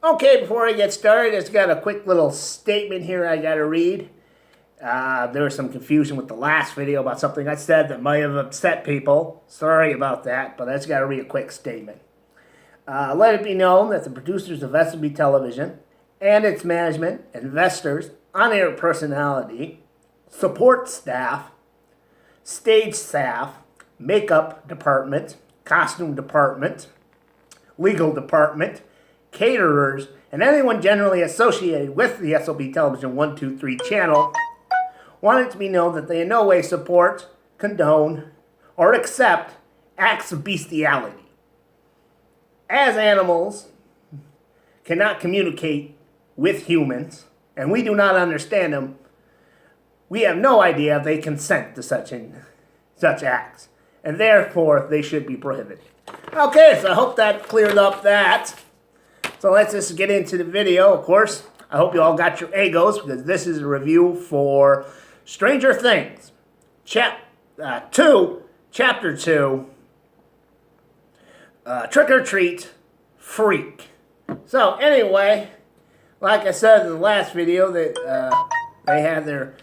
Okay, before I get started, I just got a quick little statement here I got to read. There was some confusion with the last video about something I said that might have upset people. Sorry about that, but I just got to read a quick statement. Let it be known that the producers of SLB Television and its management, investors, on-air personality, support staff, stage staff, makeup department, costume department, legal department, caterers, and anyone generally associated with the SLB Television 123 channel want it to be known that they in no way support, condone, or accept acts of bestiality. As animals cannot communicate with humans, and we do not understand them, we have no idea if they consent to such acts, and therefore they should be prohibited. Okay, so I hope that cleared up that. So let's just get into the video. Of course, I hope you all got your egos, because this is a review for Stranger Things, Chapter 2, Trick or Treat Freak. So anyway, like I said in the last video, that they had their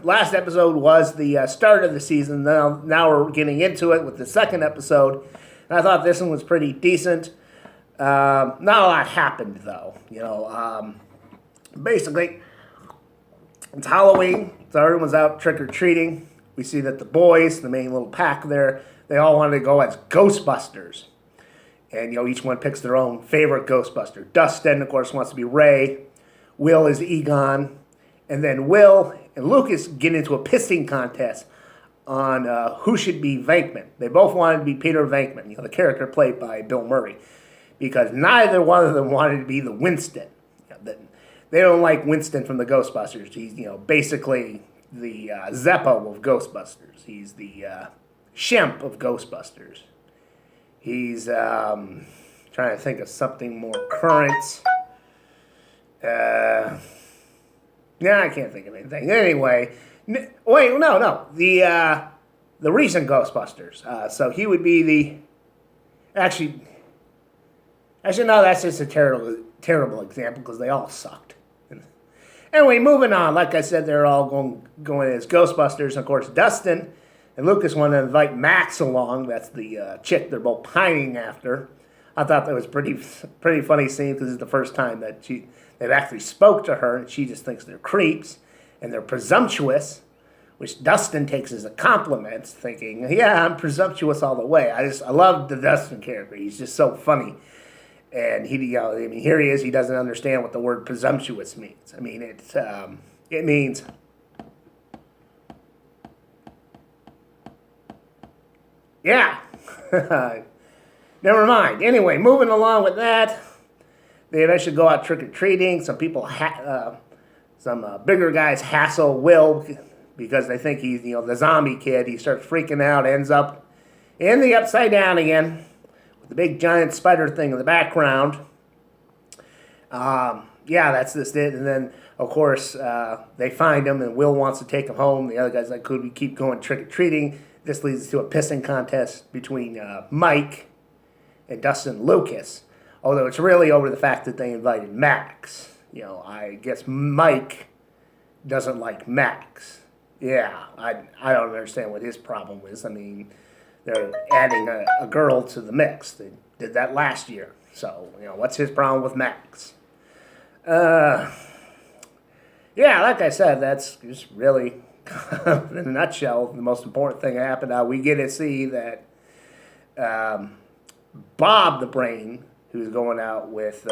last episode was the start of the season. Now we're getting into it with the second episode, and I thought this one was pretty decent. Not a lot happened though. Basically, it's Halloween, so everyone's out trick or treating. We see that the boys, the main little pack there, they all wanted to go as Ghostbusters. And, each one picks their own favorite Ghostbuster. Dustin, of course, wants to be Ray. Will is Egon. And then Will and Lucas get into a pissing contest on who should be Venkman. They both wanted to be Peter Venkman, the character played by Bill Murray, because neither one of them wanted to be the Winston. They don't like Winston from the Ghostbusters. He's, basically the Zeppo of Ghostbusters. He's the Shemp of Ghostbusters. He's trying to think of something more current. I can't think of anything. Anyway, wait, no. The recent Ghostbusters. So he would be the... Actually, no, that's just a terrible example, because they all sucked. Anyway, moving on. Like I said, they're all going as Ghostbusters. Of course, Dustin and Lucas wanted to invite Max along. That's the chick they're both pining after. I thought that was pretty funny scene, because it's the first time that they've actually spoke to her, and she just thinks they're creeps and they're presumptuous, which Dustin takes as a compliment, thinking, yeah, I'm presumptuous all the way. I love the Dustin character. He's just so funny. And here he is. He doesn't understand what the word presumptuous means. I mean, it means yeah. Never mind. Anyway, moving along with that, they eventually go out trick or treating. Some people, some bigger guys hassle Will because they think he's the zombie kid. He starts freaking out. Ends up in the Upside Down again, the big giant spider thing in the background. That's just it. And then, of course, they find him, and Will wants to take him home. The other guy's like, could we keep going trick-or-treating? This leads to a pissing contest between Mike and Dustin Lucas. Although it's really over the fact that they invited Max. I guess Mike doesn't like Max. Yeah, I don't understand what his problem is. I mean, they're adding a girl to the mix. They did that last year. So, what's his problem with Max? Like I said, that's just really, in a nutshell, the most important thing that happened. Now, we get to see that Bob the Brain, who's going out with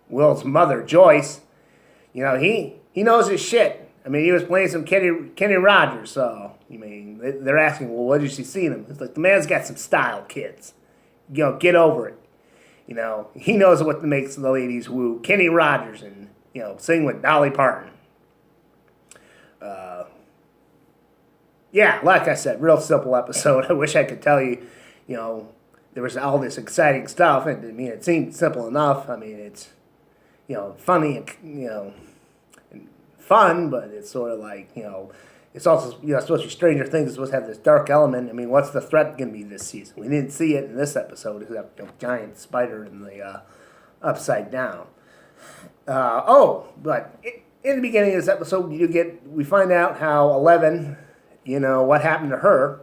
Will's mother, Joyce, he knows his shit. I mean, he was playing some Kenny Rogers, so, they're asking, well, what did she see in him? It's like, the man's got some style, kids. Get over it. He knows what makes the ladies woo. Kenny Rogers and, sing with Dolly Parton. Like I said, real simple episode. I wish I could tell you, there was all this exciting stuff, and, it seemed simple enough. It's, funny, and, fun, but it's sort of like, it's also, supposed to be Stranger Things. It's supposed to have this dark element. I mean, what's the threat going to be this season? We didn't see it in this episode, except a giant spider in the Upside Down. But in the beginning of this episode, we find out how Eleven, what happened to her.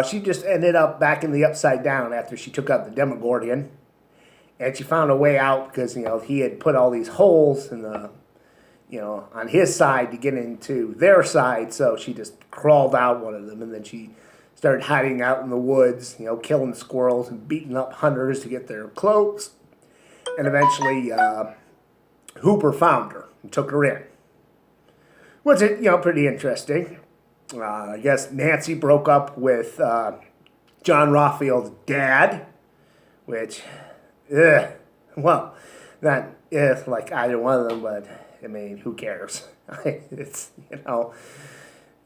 She just ended up back in the Upside Down after she took out the Demogorgon. And she found a way out because, he had put all these holes in the, on his side to get into their side. So she just crawled out one of them, and then she started hiding out in the woods, killing squirrels and beating up hunters to get their cloaks. And eventually, Hooper found her and took her in. Which is, pretty interesting. I guess Nancy broke up with John Raphael's dad, which, well, not like either one of them, but I mean, who cares? It's,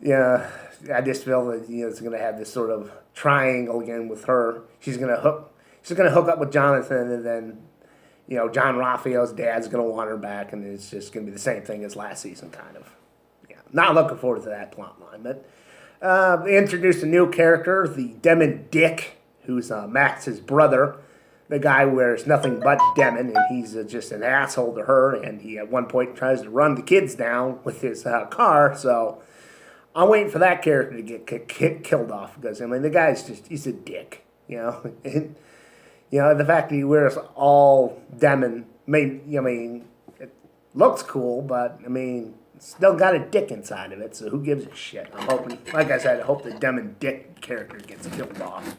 yeah, I just feel that it's going to have this sort of triangle again with her. She's going to hook up with Jonathan, and then John Raphael's dad's going to want her back, and it's just going to be the same thing as last season, kind of. Yeah, not looking forward to that plot line, but they introduced a new character, the Demon Dick, who's Max's brother. The guy wears nothing but Demon, and he's just an asshole to her, and he at one point tries to run the kids down with his car, so I'm waiting for that character to get killed off, because, I mean, the guy's he's a dick, and, the fact that he wears all Demon, it looks cool, but, I mean, it's still got a dick inside of it, so who gives a shit? I'm hoping, like I said, I hope the Demon Dick character gets killed off.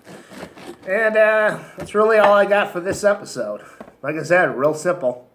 And that's really all I got for this episode. Like I said, real simple.